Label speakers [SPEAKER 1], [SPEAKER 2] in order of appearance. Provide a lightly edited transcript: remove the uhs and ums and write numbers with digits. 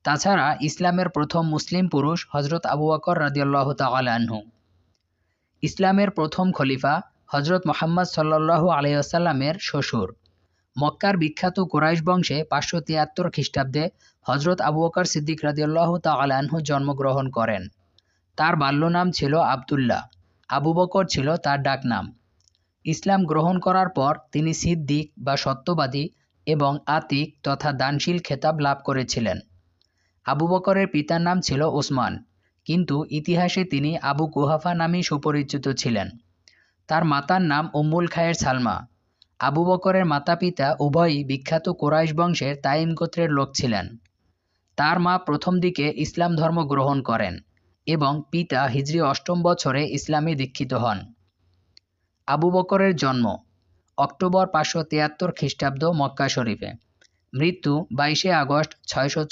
[SPEAKER 1] তাছাড়া ইসলামের প্রথম মুসলিম পুরুষ হজরত আবু বকর রাদিয়াল্লাহু তাআলা আনহু। ইসলামের প্রথম খলিফা হজরত মুহাম্মদ সাল্লাল্লাহু আলাইহি ওয়াসাল্লামের শ্বশুর। মক্কার বিখ্যাত কুরাইশ বংশে 573 খ্রিস্টাব্দে হজরত আবু বকর সিদ্দিক রাদিয়াল্লাহু তাআলা আনহু জন্মগ্রহণ করেন। তার বাল্যনাম ছিল আবদুল্লাহ। আবু বকর ছিল তার ডাকনাম। ইসলাম গ্রহণ করার পর তিনি সিদ্দিক বা সত্যবাদী এবং আতিক তথা দানশীল খেতাব লাভ করেছিলেন। আবু বকরের পিতার নাম ছিল ওসমান, কিন্তু ইতিহাসে তিনি আবু কুহাফা নামেই সুপরিচিত ছিলেন। তার মাতার নাম উম্মুল খায়ের সালমা। আবু বকরের মাতা পিতা উভয়ই বিখ্যাত কুরাইশ বংশের তাইম গোত্রের লোক ছিলেন। তার মা প্রথম দিকে ইসলাম ধর্ম গ্রহণ করেন এবং পিতা হিজরি 8ম বছরে ইসলামে দীক্ষিত হন। আবু বকরের জন্ম অক্টোবর 573 খ্রিস্টাব্দ মক্কা শরীফে। মৃত্যু 22 আগস্ট 600